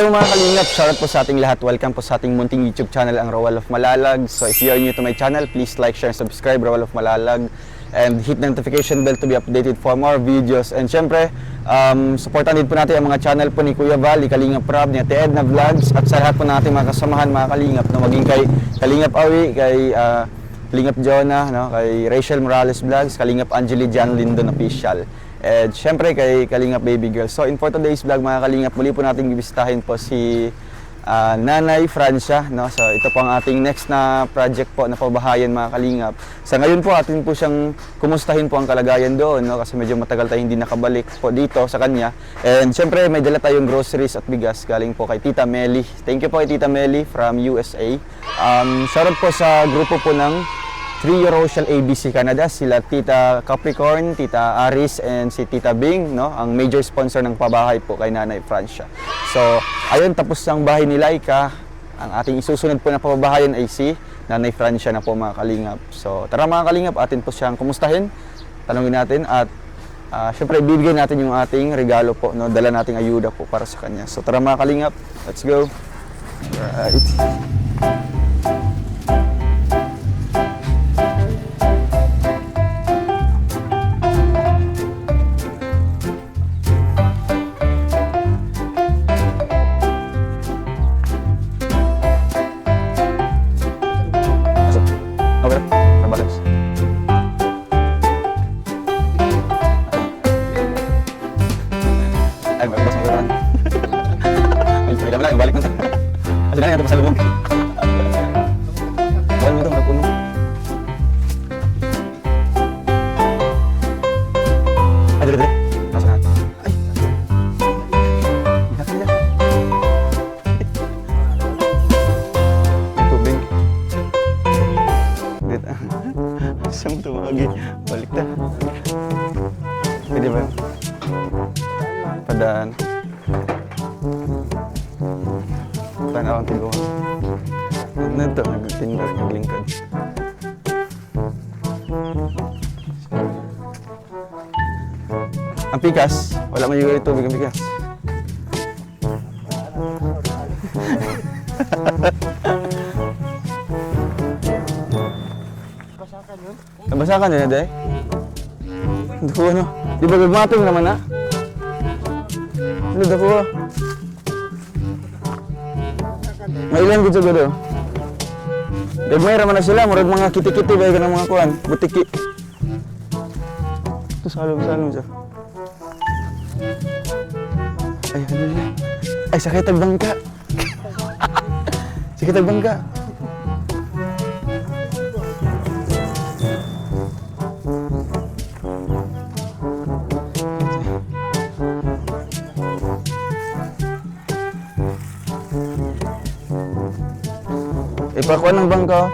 Hello mga kalingap, shoutout po sa ating lahat. Welcome po sa ating munting YouTube channel, ang Roel of Malalag. So if you are new to my channel, please like, share, and subscribe, Roel of Malalag. And hit the notification bell to be updated for more videos. And syempre, supportan din po natin ang mga channel po ni Kuya Val, ni Kalingap Rob, ni Ate Edna Vlogs, at sa lahat po natin mga kasamahan mga kalingap, no? Maging kay Kalingap Awi, kay Kalingap Jonah, no? Kay Rachel Morales Vlogs, Kalingap Angeli Jan Lindon Official. And syempre kay Kalingap Baby Girl. So in for today's vlog mga kalingap, muli po natin bibisitahin po si Nanay Francia, no? So ito po ang ating next na project po na pabahayan mga kalingap. Sa ngayon po atin po siyang kumustahin po ang kalagayan doon, no? Kasi medyo matagal tayong hindi nakabalik po dito sa kanya. And syempre may dala tayong groceries at bigas galing po kay Tita Melly. Thank you po kay Tita Melly from USA. Shoutout po sa grupo po ng 3 Rochelle ABC Canada, sila Tita Capricorn, Tita Aris, and si Tita Bing, no? Ang major sponsor ng pabahay po kay Nanay Francia. So, ayun, tapos ang bahay ni Laika. Ang ating isusunod po na pabahayan ay si Nanay Francia na po mga kalingap. So, tara mga kalingap, atin po siyang kumustahin, tanungin natin at syempre ibibigay natin yung ating regalo po, no? Dala nating ayuda po para sa kanya. So, tara mga kalingap, let's go. Alright. Ay, magbas mo lang. Ay, pwede mo lang, balik mo ito. Kasi na yan, ito pasalubong. Balik mo ito, magpuno. Ay, dali. Nasa na. Ay. Ingat na. May tubig. Dito. Siyang tumagi. Balik na. Pwede ba? Padaan. Tanaw ang tiguan. Ano ito? Nagtindor, naglingkad. Ang pikas, wala man yung tubig ang pikas. Basakan yun? Nabasakan yun, Day? Hindi ko ano. Di ba gagmatong naman na? Ano daw ko? May ilan dito gado? Dagmay raman na sila, murag mga kiti-kiti ba yung mga kuhan? Butiki. Ito salong siya. Ay, ano yun? Ay, sakit ang bangka. Sakit ang bangka. Ipakuha ng bangka.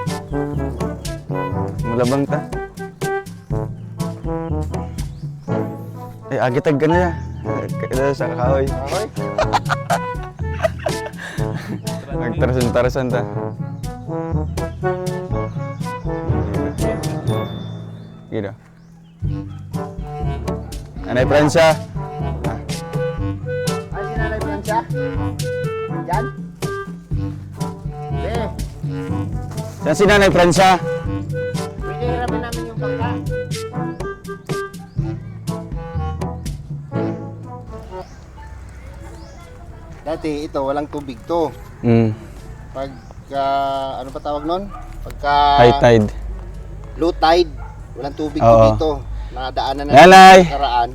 Malabang ta. Ay, agitag ka na ya. Kaya sa kahoy. Ahoy. Nagtarasan-tarasan ta. Gila. Nanay Francia. Ay, si Nanay Francia? Yan? Eh, Saan si Nanay Francia? pwede hiramin namin yung bangka. Dati ito, walang tubig to. Pagka, ano pa tawag nun? Pagka High tide. low tide, walang tubig to Oo. dito. Nakadaanan na Nanay! ng karaan.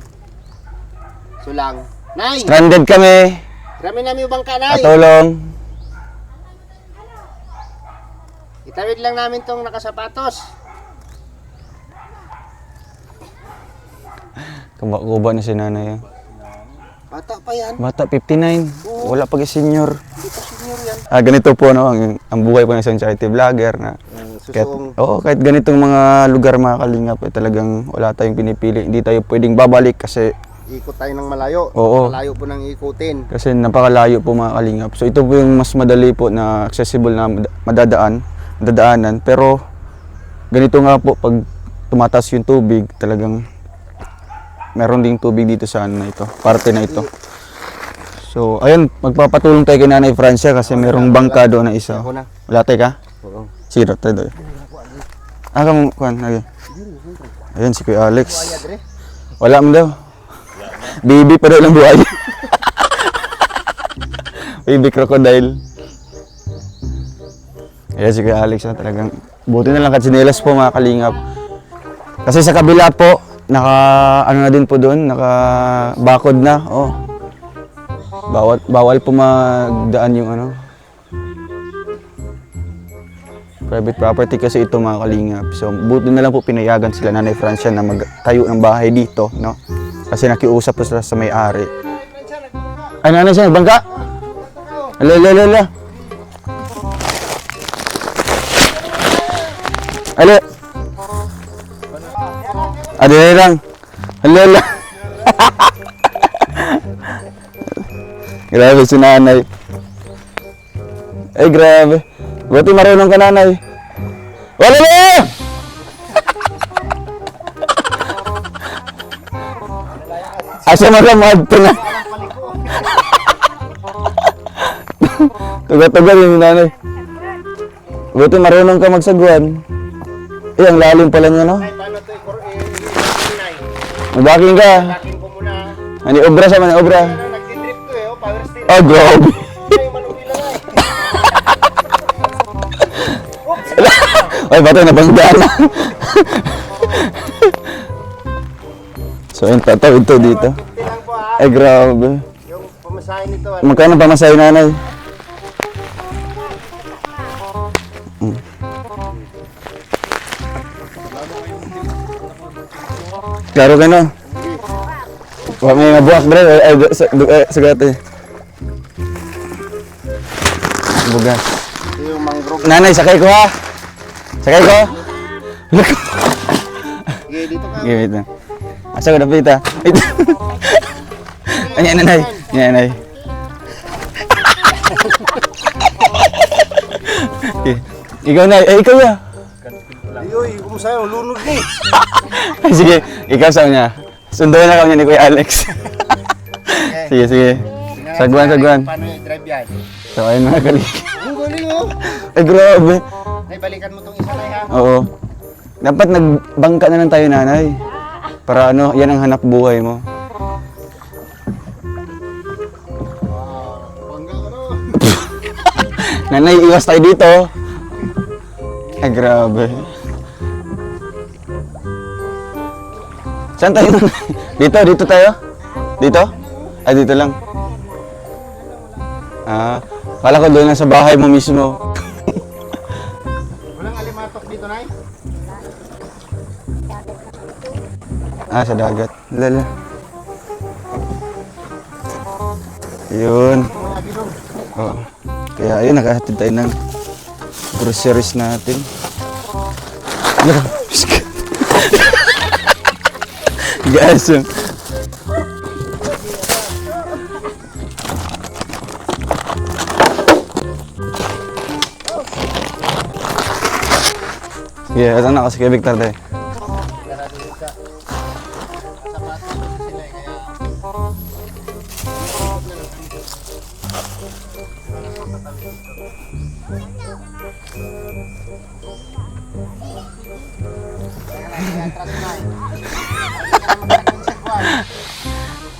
So lang. Nay! Stranded kami. Hiramin namin yung bangka, Nay! Katulong. Itawid lang namin tong nakasapatos. Kuba na si Nanay. Bata pa yan. Bata, 59. Wala pag senior. Hindi pa senior yan. Ganito po, no, ang buhay po ng isang charity vlogger na kahit ganitong mga lugar mga kalingap, talagang wala tayong pinipili. Hindi tayo pwedeng babalik kasi Ikot tayo ng malayo. Oo. Malayo po nang ikutin. Kasi napakalayo po mga kalingap. So ito po yung mas madali po na accessible na madadaanan. Pero ganito nga po, pag tumataas yung tubig, talagang meron ding tubig dito sa ano na ito, parte na ito. So, ayun, magpapatulong tayo kay Nanay Francia kasi merong bangka doon na isa. Ako na. Wala tayo ka? Oo. Zero tayo doon. Kamu, kuhan, lagi. Ayun, si Kuya Alex. Wala mo daw. Baby pa daw lang buhay. Baby crocodile. Ayan si Kuya Alex na talagang. Buti na lang katsinelas po mga kalingap. Kasi sa kabila po, ano na din po doon, bakod na. Oh. Bawal po magdaan yung private property kasi ito mga kalingap. So, buti na lang po pinayagan sila Nanay Francia na magtayo ng bahay dito, no? Kasi nakiusap po sila sa may-ari. Ay, nanay siya, bangka? Ala. Ali. Adili lang. Ala. Grabe si nanay. Ay, grabe. Buti marunong ka, nanay. Wala na! Asa malamad ito na. Tuga-tuga yung nanay. Buti marunong ka magsagwan. Eh, ang lalim pala niya, no? Paano ito i-nay? Magbaking ka. Lakin ko muna. Mani obra sa mani obra. Nag-trip to eh, power steering. Oh, grabe. Ay, manubila nga eh. Ay, bato na banggaan na. So, yung tatawid to dito. 50 lang po ha. Ay, grabe. Yung pamasahin nito. Magkano pamasahe, nanay? Klaro ka na. Huwag may mabuhak, bro. Ay, sagate. Bugas. Ito yung mangrove. Nanay, sakay ko ha. Sakay ko. Sige, dito ka. Give it na. Asa ko na pita. Ano nanay? Nanay. Ikaw na. Eh, ikaw ya. Uy, kumusta yung lunod ni? Ay, sige, ikaw sa kanya. Sunduin na kami ni Kuya Alex. Sige. Sagwan. Paano i-drive yan? So, ayun mga kalik. Ang galing oh. Ay, grabe. Ay, balikan mo tong isa na ha. Oo. Dapat nagbangka na lang tayo, nanay. Para yan ang hanap buhay mo. Bangga ka no. Nanay, iwas tayo dito. Ay, grabe. Saan tayo, nanay? Dito tayo? Dito? Ay, dito lang. Kala ko doon lang sa bahay mo mismo. Walang alimatok dito, Nay? Sa dagat. Lala. Yun. Oo. Kaya ayun, nakahatid tayo ng groceries natin. Guys, yeah, ito na kasi kay Victor tayo.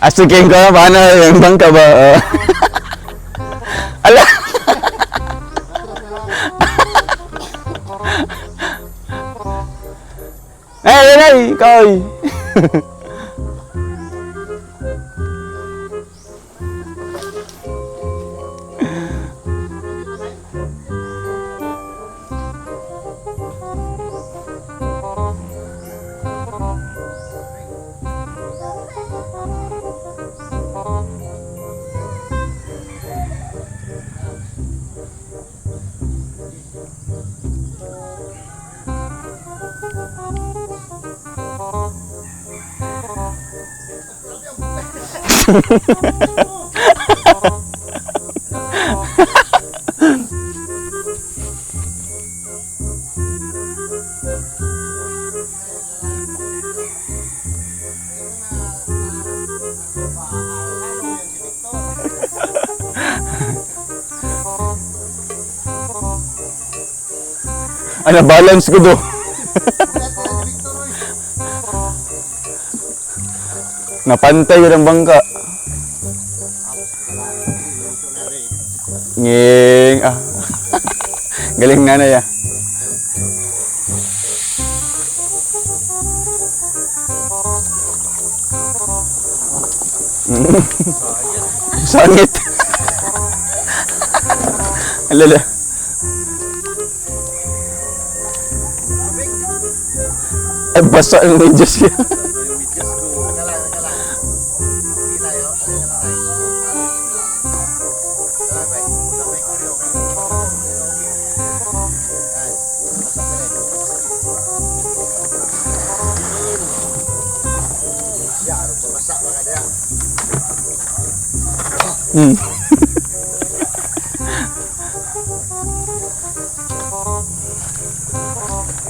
Asukin ko, paano yung bangka ba? Ala! Ay, ikaw! Ano, balance ko do. Napantay yun ang bangka. Nging, ah. Galing nanay ah. Sangit. Alala. Ay, basa ang medyas yan. Hmm.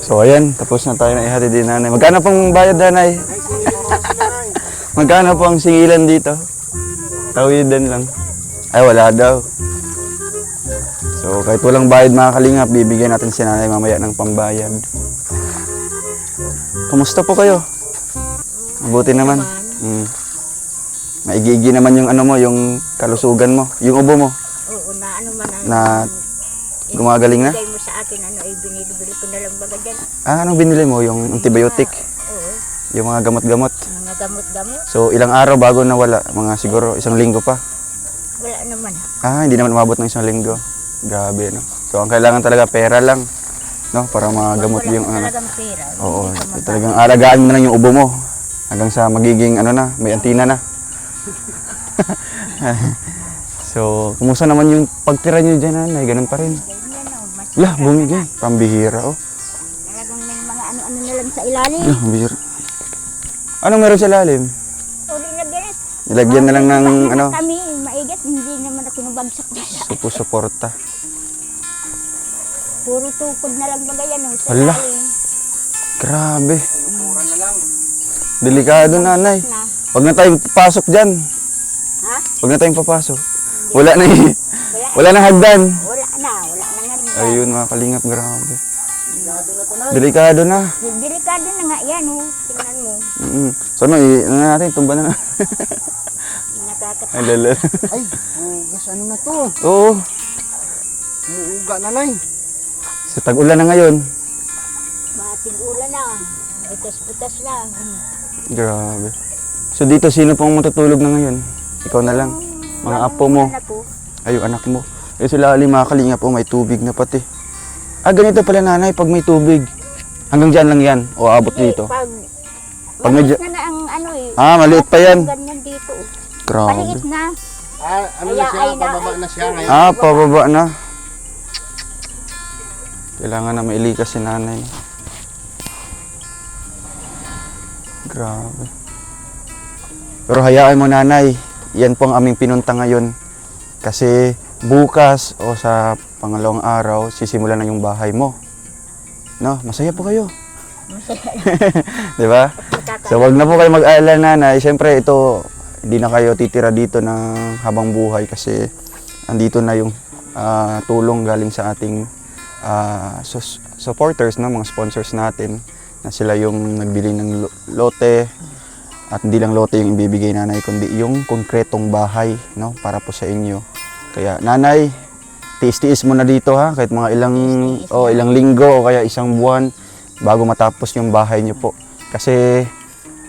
So ayan, tapos na tayo na ihatid din nanay. Magkano pong bayad nanay? Magkano po ang singilan dito? Tawidan lang. Ay wala daw. So kahit walang bayad mga kalingap, bibigyan natin si nanay mamaya ng pambayad. Kumusta po kayo? Mabuti naman. Maigigi naman yung ano mo, yung kalusugan mo, yung ubo mo. Oo, na ano man ang Na gumagaling na? ibigay mo sa akin, ano ay binibili ko na lang baga dyan. Ah, anong binili mo? Yung antibiotic? Oo, Yung mga gamot-gamot? mga gamot-gamot. So ilang araw bago nawala? Mga siguro isang linggo pa? Wala naman. Ah, hindi naman umabot ng isang linggo. Grabe, no? So ang kailangan talaga pera lang, no? Para magamot Wala yung ano. talagang pera. Oo, Hindi ka mag- talagang alagaan mo na lang yung ubo mo. Hanggang sa magiging ano na, may antina na. So, kumusta naman yung pagtira nyo dyan, nanay? Ganun pa rin. Ganyan, oh, mas Lah, bumigay. Pambihira, oh. talagang may mga ano-ano na lang sa ilalim. Lah, pambihira. Anong meron sa lalim? O, di na ganit. Nilagyan na lang ng ano, Kami, maigat, hindi naman ako nabagsak na siya. suporta. Puro tukod na lang baga yan, oh, sa Hala. ilalim. Grabe. Delikado, nanay. Na. Huwag na tayong papasok dyan. Ha? Huwag na tayong papasok. Wala na Wala, wala na hagdan. wala na nga rin. Ayun, mga kalingap, grabe. Delikado na. Delikado na nga yan, oh. Tingnan mo. So ano, ano natin, tumba na. Nakakatawa. Ay, lala. Ay, gas ano na to? Oo, Umuuga na nay. sa tag-ulan na ngayon. Mating ulan na. Butas-butas na. Grabe. So dito, sino pong matutulog na ngayon? Ikaw na lang. Mga apo mo. Anak ko. Ay, yung anak mo. Eh sila ali mga kalingap, oh, may tubig na pati. Ah, ganito pala nanay, pag may tubig. Hanggang dyan lang yan, o abot dito. Pag medyo- maliit na ang ano eh. Ah, maliit pa yan. Ganyan dito. Grabe. Maliit na. Ano na siya, pababa na siya ngayon. Ah, pababa na. Kailangan na mailikas si nanay. Grabe. Pero hayaan mo nanay, yan po ang aming pinunta ngayon. Kasi bukas o sa pangalawang araw, sisimulan na yung bahay mo. No, masaya po kayo. Di ba? So wag na po kayo mag-alala nanay. Siyempre ito, hindi na kayo titira dito ng habang buhay kasi andito na yung tulong galing sa ating supporters, no? Mga sponsors natin na sila yung nagbili ng lote at hindi lang lote yung ibibigay nanay kundi yung konkretong bahay, no? Para po sa inyo. Kaya nanay, tiis-tiis mo na dito ha kahit mga ilang linggo o kaya isang buwan bago matapos yung bahay niyo po. Kasi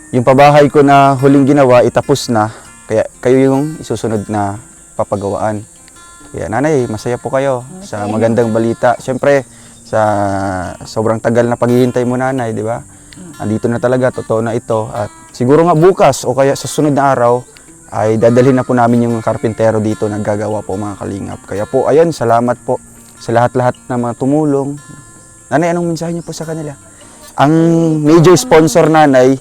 yung pabahay ko na huling ginawa itapos na, kaya kayo yung isusunod na papagawaan. Kaya nanay, masaya po kayo sa magandang balita. Siyempre, sa sobrang tagal na paghihintay mo nanay, di ba? Andito na talaga, totoo na ito. At siguro nga bukas o kaya sa sunod na araw, ay dadalhin na po namin yung karpintero dito na gagawa po mga kalingap. Kaya po, ayun, salamat po sa lahat-lahat na mga tumulong. Nanay, anong mensahe niyo po sa kanila? Ang major sponsor nanay,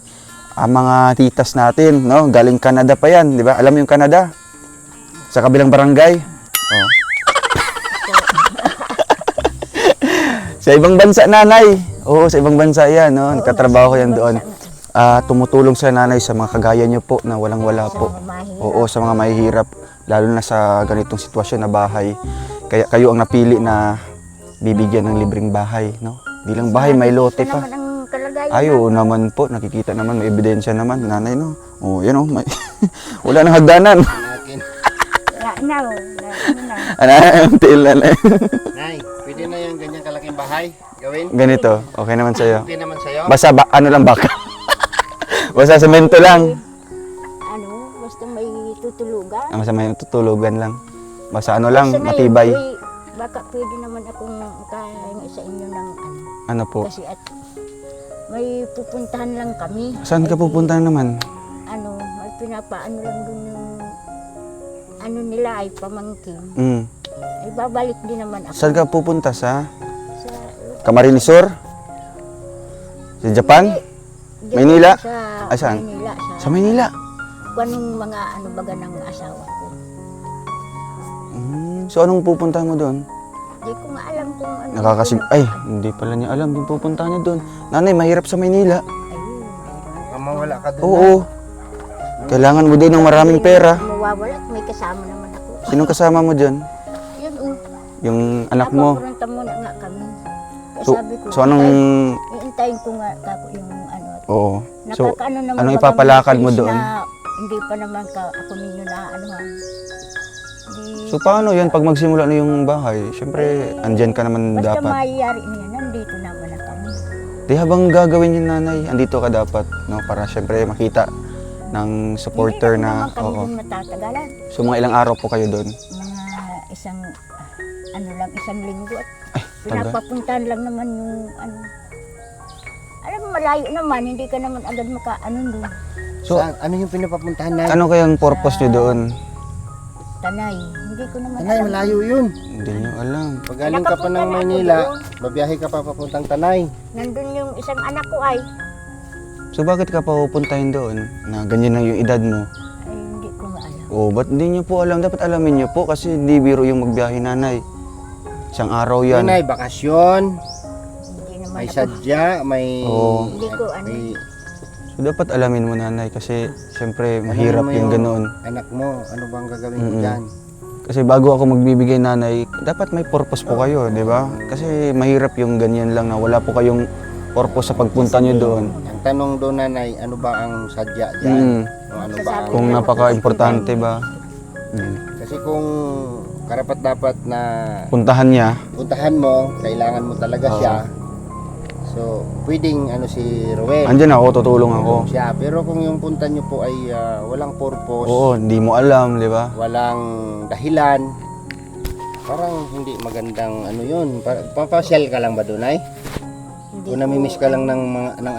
ang mga titas natin, no? Galing Canada pa yan, di ba? Alam mo yung Canada? Sa kabilang barangay. Oh. Sa ibang bansa, nanay. Oo, sa ibang bansa yan, no? Nagkatrabaho yan doon. Tumutulong sa nanay sa mga kagaya niyo po na walang-wala po. Oo, sa mga mahihirap, lalo na sa ganitong sitwasyon na bahay. Kaya kayo ang napili na bibigyan ng libreng bahay, no? Di lang bahay, may lote Ito pa. naman ang kalagayan. Ay, oo naman po. Nakikita naman, may ebidensya naman. Nanay, no? Oh, yan, oh. May... Wala nang hagdanan. Akin. Wala na, oh. Ano na. Ano, tiil na lang. Nay, pwede na yung ganyang kalaking bahay gawin? Ganito, okay naman sa'yo. Okay naman sa'yo? Basta, ano lang baka. Basta semento lang. Ano, basta may tutulugan. Ang masama yung tutulugan lang. Basta ano lang, Basta na yun, matibay. uy, baka pwede naman akong kain sa inyo ng ano. Ano po? Kasi at may pupuntahan lang kami. Saan ka pupunta naman? Ano, may pinapaano lang dun yung ano nila ay pamangkin. Mm. Ay babalik din naman ako. Saan ka pupunta? Sa Sa, Camarines Sur? Sa Japan? Diyan Maynila? Sa Ay, saan? Maynila. Sa Maynila? Kanong mga ano baga ng asawa ko. So anong pupuntahan mo doon? Hindi ko nga alam kung ano. Nakakasig... Ay, hindi pala niya alam yung pupuntahan niya doon. Nanay, mahirap sa Maynila. Ayun. Mawala ka doon. Oo. Kailangan mo doon ng maraming pera. Mawawala at may kasama naman ako. Sinong kasama mo dyan? Yun, oh. Yung anak mo? Napapunta muna nga kami. Kaya So, sabi ko, so anong... iintayin ko nga kako yung ano. Oo. So, Nakakaano naman anong baga ipapalakad mo message doon? na hindi pa naman ako ninyo na ano ha. So paano yan pag magsimula na yung bahay? Siyempre, andyan ka naman Basta dapat. mayayari niya, nandito naman na kami. Di habang gagawin yung nanay, andito ka dapat, no? Para siyempre makita ng supporter Hindi na, naman kami oo. dun matatagalan. So mga ilang araw po kayo doon? Mga isang, ano lang, isang linggo at tagal. pinapapuntahan lang naman yung ano. Alam mo, malayo naman, hindi ka naman agad maka-ano doon. So, Saan? Ano yung pinapapuntahan na? ano kayang purpose nyo doon? Tanay, hindi ko naman Tanay, malayo yun. Hindi nyo alam. Pag galing ka pa Nakapunta ng na ako Maynila, doon. babiyahe ka pa papuntang Tanay. Nandun yung isang anak ko ay So bakit ka pa pupuntahin doon? Na ganyan lang yung edad mo? hindi ko nga alam. Oh, ba't hindi nyo po alam? Dapat alamin nyo po kasi hindi biro yung magbiyahe nanay. Isang araw yan. Tanay, bakasyon, Hindi naman may ako. sadya, may... Oo. Hindi ko ano. may So dapat alamin mo nanay kasi siyempre mahirap mo yung ganoon. anak mo, ano bang gagawin mo Mm-mm. dyan? Kasi bago ako magbibigay nanay, dapat may purpose po kayo, di ba? Kasi mahirap yung ganyan lang na wala po kayong purpose sa pagpunta nyo doon. Ang tanong doon, nanay, ano ba ang sadya dyan? Mm. O ano ba ang... Kung napaka-importante ba? Mm. Kasi kung karapat dapat na Puntahan niya, puntahan mo, kailangan mo talaga Oo. siya. So, pwedeng ano si Ruel, andyan ako, tutulong ako. siya. Pero kung yung punta nyo po ay walang purpose, Oo, hindi mo alam, di ba? walang dahilan, parang hindi magandang ano yun. Papasyal ka lang ba doon ay? Hindi Kung namimiss ka lang ng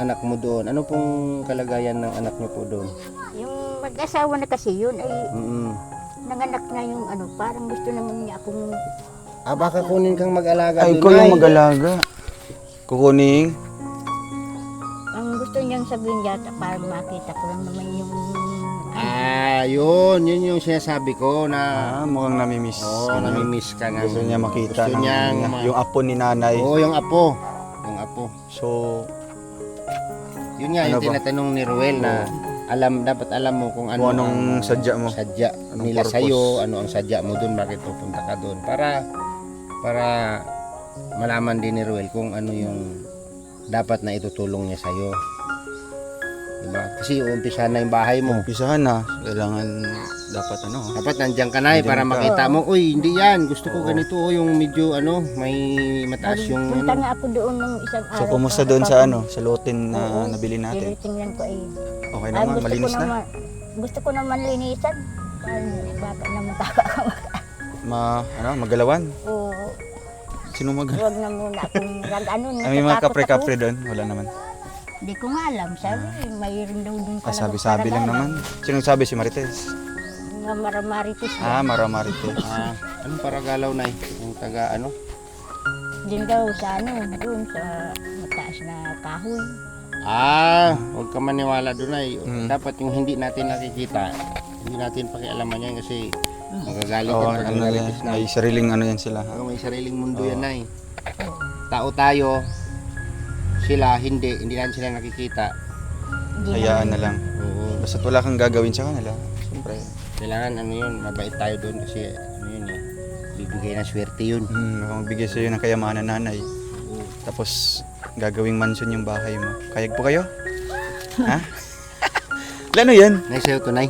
anak mo doon, ano pong kalagayan ng anak nyo po doon? Yung mag-asawa na kasi yun ay Mm-mm. nanganak na yung ano, parang gusto naman niya akong Baka kunin kang mag-alaga Ay, doon ikaw ay. yung mag-alaga. Kukuning. ang gusto niyang sabihin yata para makita ko lang naman yung Yun yung sinasabi ko na Mukhang namimiss. Oo, namimiss ka nga. Gusto niya makita Gusto ng, niyang yung apo ni nanay. Oo, yung apo. Yung apo. So, Yun nga, Ano yung ba? tinatanong ni Ruel na dapat alam mo kung ano kung anong ang sadya mo. sadya Anong nila purpose? sa'yo, ano ang sadya mo doon, bakit pupunta ka doon. Para malaman din ni Ruel kung ano yung dapat na itutulong niya sa'yo. Diba? Kasi uumpisa na yung bahay mo. Umpisahan na. Kailangan dapat ano. Dapat nandiyan ka na Nandiyan para ka. makita mo, uy, hindi yan. Gusto ko Oo. ganito, yung medyo may mataas yung punta ano. nga ako doon nung isang araw. So, kumusta doon sa ano? Sa lotin na Oo. nabili natin? Tinitingnan ko ay Okay ay, naman, malinis na. Gusto ko naman linisan. Baka naman Magalawan? Oo, Sino magalawan? huwag na muna akong ano. May mga natatakot kapre-kapre ako. doon? Wala naman. Hindi ko nga alam. Sabi, mayroon daw doon Sabi-sabi lang naman. Sino sabi? Si Marites? Mga maramaritis. Mara Marites. Anong paragalaw na yung taga ano? Diyan daw sa ano, doon sa mataas na kahoy. Huwag ka maniwala doon ay. Mm. Dapat yung hindi natin nakikita, hindi natin pakialaman yan kasi magagalit Oo, yan pag ano yan, nalitis na. may sariling ano yan sila. May sariling mundo Oo. yan ay. Tao tayo, sila hindi natin sila nakikita. Hindi Hayaan na lang. Oo. Basta't wala kang gagawin sa kanila. Siyempre. Kailangan ano yun, mabait tayo doon kasi ano yun bibigay ng swerte yun. Baka magbigay sa'yo ng kayamanan nanay. Tapos gagawing mansion yung bahay mo. Kayag po kayo? Ha? Ano yan? Nay, sa'yo to, Nay.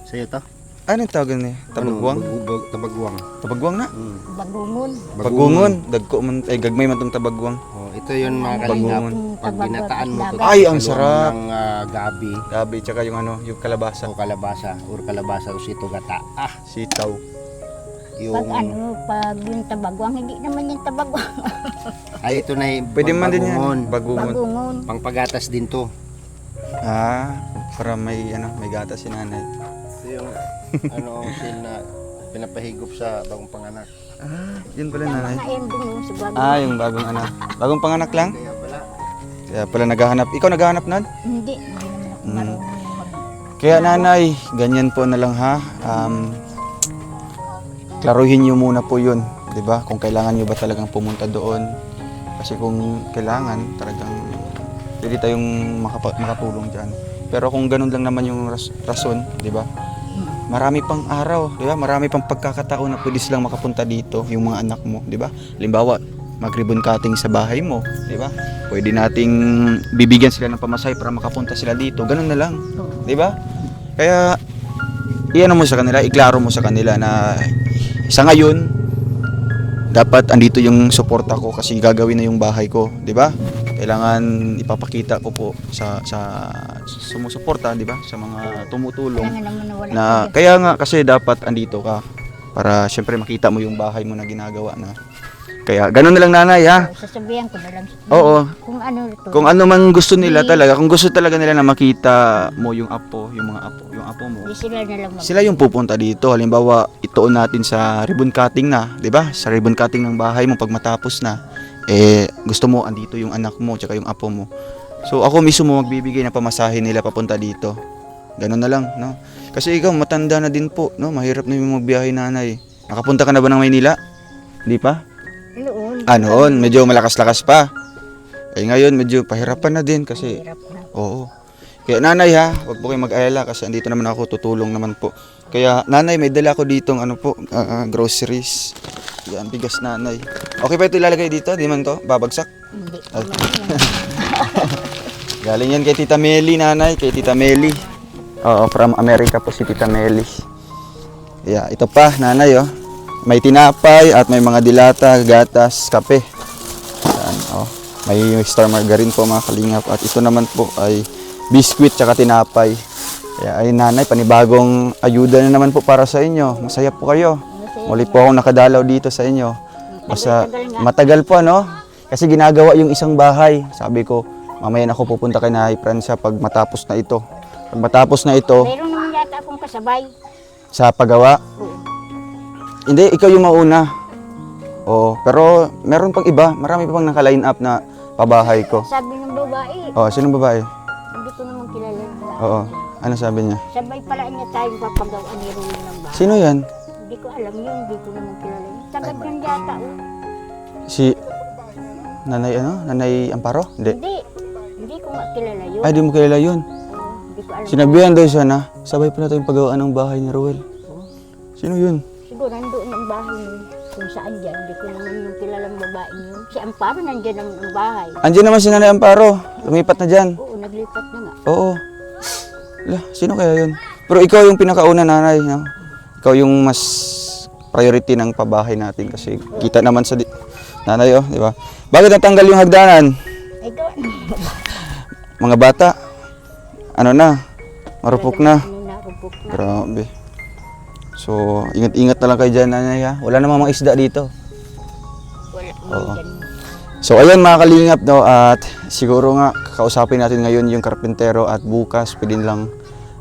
Sa'yo to. Anong tawag niya? Tabagwang? Tabagwang. Tabagwang na? Bagungon. Bagungon. Dagko man, ay gagmay man tong tabagwang. Oh, ito yun mga kalingap. Bagungon. Pag ginataan mo to, Ay, ang haluan sarap. ng gabi Gabi, tsaka yung ano, yung kalabasa. o kalabasa tapos ito gata. Sitaw. Pag pag yung tabagwang, hindi naman yung tabagwang. Ay, ito na Pwede man din yan. bagungon. Bagungon. Bagungon. Pangpagatas din to. Para may may gata si nanay. Ito yung sin na pinapahigop sa bagong panganak. Yun pala Yung nanay. mga ending yung sa bagungon. Yung bagong anak. Bagong panganak lang? Kaya pala, Kaya pala naghahanap. Ikaw naghahanap nan? Hindi naman ako marunong mag... Kaya nanay, ganyan po na lang ha. Klaruhin niyo muna po yun. 'Di ba? Kung kailangan niyo ba talagang pumunta doon. Kasi kung kailangan, talagang pwede tayong makatulong dyan. Pero kung ganun lang naman yung rason, 'di ba? Marami pang araw, 'di ba? Marami pang pagkakataon na pwede silang makapunta dito, yung mga anak mo, 'di ba? Halimbawa, mag-ribbon cutting sa bahay mo, 'di ba? Pwede nating bibigyan sila ng pamasahe para makapunta sila dito. Ganun na lang, 'di ba? Kaya iano mo sa kanila, iklaro mo sa kanila na sa ngayon dapat andito yung suporta ko kasi gagawin na yung bahay ko, 'di ba? Kailangan ipapakita ko po sa sumusuporta, 'di ba? Sa mga tumutulong Kailangan naman na wala. na kaya nga kasi dapat andito ka para syempre makita mo yung bahay mo na ginagawa na. Kaya ganun na lang nanay ha. Sasabihan ko na lang. Oo. Kung ano ito. Kung ano man gusto nila talaga, kung gusto talaga nila na makita mo yung apo, yung apo mo. Di sila na lang Sila yung pupunta dito. Halimbawa, ituon natin sa ribbon cutting na, 'di ba? Sa ribbon cutting ng bahay mo pag matapos na, gusto mo andito yung anak mo tsaka yung apo mo. So ako mismo magbibigay ng pamasahe nila papunta dito. Ganun na lang, no? Kasi ikaw matanda na din po, no? Mahirap na yung magbiyahe nanay. Nakapunta ka na ba ng Maynila? Hindi pa? Noon. Noon, medyo malakas-lakas pa. Ngayon medyo pahirapan na din kasi Hirap na. oo. Kaya nanay ha, wag po kayong mag-alala kasi andito naman ako, tutulong naman po. Kaya nanay, may dala ko ditong groceries. Yan, bigas nanay. Okay pa ito ilalagay dito? Di man to? Babagsak? Hindi. Ay. Galing yan kay Tita Meli nanay, kay Tita Meli. Oo, from America po si Tita Meli. Yeah, ito pa nanay oh. May tinapay at may mga dilata, gatas, kape. Yan, oh. May star margarine po mga kalingap. At ito naman po ay biskwit tsaka tinapay. Kaya ay nanay, panibagong ayuda na naman po para sa inyo. Masaya po kayo. Muli po akong nakadalaw dito sa inyo. Basta matagal po ano. Kasi ginagawa yung isang bahay. Sabi ko, mamaya na ako pupunta kay Nanay Francia pag matapos na ito. Pag matapos na ito, Meron naman yata akong kasabay. sa paggawa. Oo. Hindi, ikaw yung mauna. Oo, pero meron pang iba. Marami pa pang naka-line up na pabahay ko. Sabi ng babae, Oo, sinong babae? hindi ko naman kilala yung babae. Oo, ano sabi niya? Sabay pala niya tayong papagawa ni Ruin ng bahay. Sino yan? Hindi ko alam yun, hindi ko naman kilala yun. Tagad yan yata. Si Nanay Nanay Amparo? Hindi. Hindi ko nga kilala yun. Ay, di mo kilala yun. Oo, hindi ko alam. Sinabihan daw siya na, sabay pa natin paggawaan ng bahay ni Ruel. Sino yun? Siguro nandoon ang bahay niyo. Kung saan dyan, hindi ko naman yung kilalang babae niyo. Si Amparo nandiyan naman ang bahay. Andiyan naman si Nanay Amparo. Lumipat na dyan. Oo, naglipat na nga. Oo. Lah, sino kaya yun? Pero ikaw yung pinakauna nanay, no? Ikaw yung mas priority ng pabahay natin kasi kita naman sa nanay, oh, di ba? Bakit natanggal yung hagdanan? Ay, doon. Mga bata, ano na, marupok na. Narupok na. Grabe. So, ingat-ingat na lang kayo dyan, nanay, ha? Wala namang mga isda dito. Wala Oo. dyan. So, ayan mga kalingap, no? At siguro nga, kakausapin natin ngayon yung karpentero at bukas, pwede lang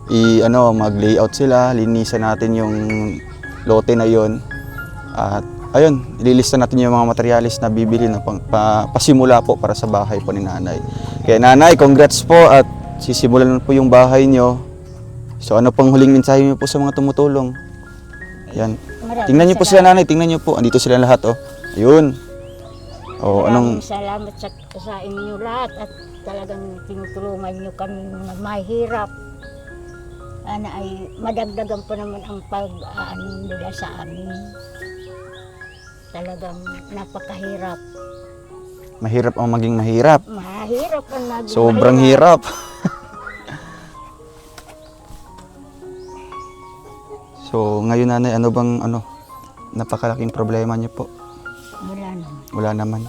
mag-layout sila, linisan natin yung lote na yon. At ayun, ililista natin yung mga materialis na bibili na pasimula po para sa bahay po ni nanay. Kaya nanay, congrats po at sisimulan po yung bahay nyo. So ano pang huling mensahe niyo po sa mga tumutulong? Yan. Tingnan niyo po sila nanay, tingnan niyo po. Andito sila lahat oh. Ayun. Oh, Maraming salamat sa inyo lahat at talagang tinutulungan niyo kami na mahirap. Ana ay madagdagan pa naman ang pag-aano nila sa amin. Talagang napakahirap. Mahirap ang maging mahirap. Mahirap ang naging Sobrang mahirap. hirap. So, ngayon nanay, ano bang napakalaking problema niyo po? Wala naman. Wala naman.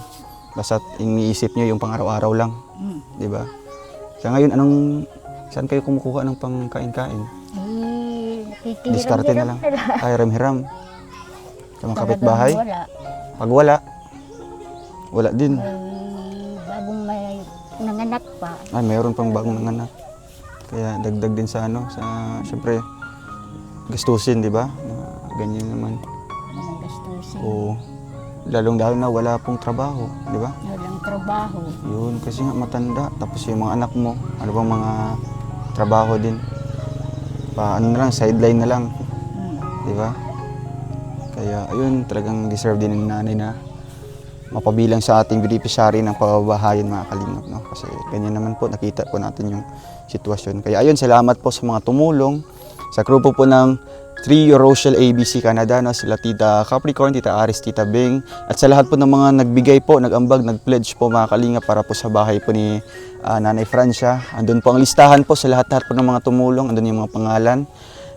Basta iniisip niyo yung pang-araw-araw lang, Hmm. 'di ba? Kaya ngayon saan kayo kumukuha ng pangkain-kain? Diskarte na lang. Ay, hiram-hiram. Sa mga kapitbahay? Wala. Pag wala din. Bagong may nanganak pa. Ay, mayroon pang bagong nanganak. Kaya dagdag din sa syempre, gastusin, di ba? Ganyan naman. Ang gastusin. Oo. Lalong-lalo na wala pong trabaho, di ba? Walang trabaho. Yun, kasi nga matanda. Tapos yung mga anak mo, ano bang mga trabaho din. Ano na lang, sideline na lang, di ba? Kaya ayun, talagang deserve din ng nanay na mapabilang sa ating beneficiary ng pababahayan, mga kalingap, no? Kasi ganyan naman po, nakita po natin yung sitwasyon. Kaya ayun, salamat po sa mga tumulong, sa grupo po ng 3 Rochelle ABC Canada, no? Sila Tita Capricorn, Tita Aris, Tita Bing, at sa lahat po ng mga nagbigay po, nag-ambag, nag-pledge po, mga kalingap, para po sa bahay po ni Nanay Francia. Andun po ang listahan po sa lahat-lahat po ng mga tumulong, andun yung mga pangalan.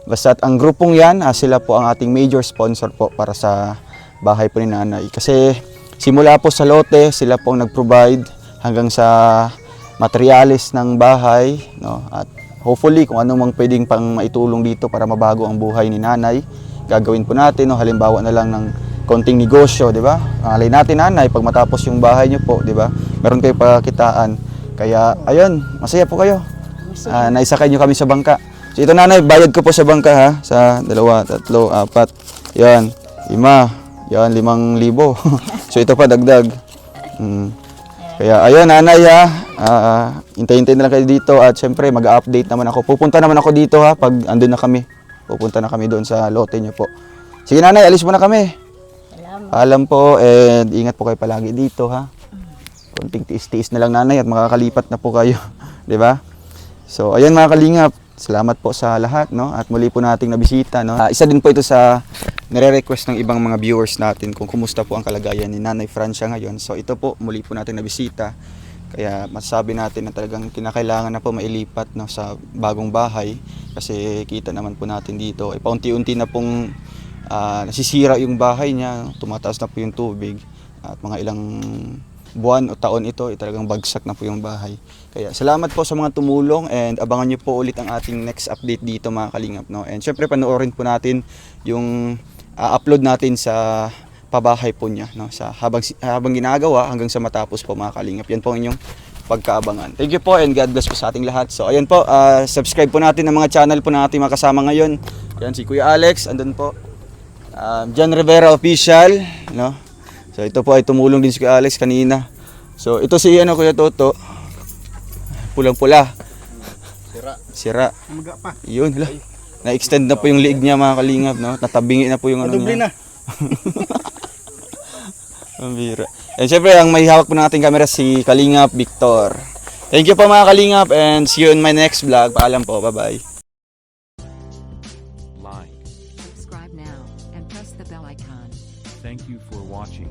Basta ang grupong yan, sila po ang ating major sponsor po para sa bahay po ni Nanay. Kasi simula po sa lote, sila po ang nag-provide hanggang sa materialis ng bahay, no? At hopefully kung ano mang pwedeng pang maitulong dito para mabago ang buhay ni Nanay, gagawin po natin, no? Halimbawa na lang ng konting negosyo, di ba? Alay natin, Nanay, pag matapos yung bahay niyo po, di ba? Meron kayo pagkakitaan. Kaya ayun, masaya po kayo. Naisakay niyo kami sa bangka. So ito, Nanay, bayad ko po sa bangka, ha? Sa 2, 3, 4, yan, 5, yan, 5,000. So ito pa, dagdag. Kaya ayun, Nanay, ha? Hintay-hintay na lang kayo dito at syempre mag-update naman ako. Pupunta naman ako dito, ha? Pag andun na kami. Pupunta na kami doon sa lote niyo po. Sige, Nanay, alis muna kami. Salamat. Paalam po and ingat po kayo palagi dito, ha? Konting tiis-tiis na lang, Nanay, at makakalipat na po kayo. Di ba? So, ayun, mga kalingap. Salamat po sa lahat, no? At muli po nating nabisita, no? Isa din po ito sa nire-request ng ibang mga viewers natin kung kumusta po ang kalagayan ni Nanay Francia ngayon. So, ito po, muli po nating nabisita. Kaya masasabi natin na talagang kinakailangan na po mailipat, no, sa bagong bahay. Kasi kita naman po natin dito, paunti-unti na pong nasisira yung bahay niya, tumataas na po yung tubig. At mga ilang buwan o taon ito, talagang bagsak na po yung bahay. Kaya salamat po sa mga tumulong and abangan nyo po ulit ang ating next update dito, mga kalingap, no? And syempre panoorin po natin yung upload natin sa pabahay po niya, no? Sa habang ginagawa hanggang sa matapos po, mga kalingap. Yan po ang inyong pagkaabangan. Thank you po and God bless po sa ating lahat. So ayan po, subscribe po natin ang mga channel po ng ating mga kasama ngayon. Yan si Kuya Alex, andun po. John Rivera Official, no? So ito po ay tumulong din si Kuya Alex kanina. So ito si Kuya Toto. Pulang-pula. Sira. Umaga pa. Yun, hala. Na-extend na po yung liig niya, mga kalingap, no? Natabingi na po yung ano niya. na. Ang bira. And syempre, ang may hawak po ng ating camera si Kalingap Victor. Thank you po, mga kalingap, and see you in my next vlog. Paalam po, bye-bye. Like. Subscribe now and press the bell icon. Thank you for watching.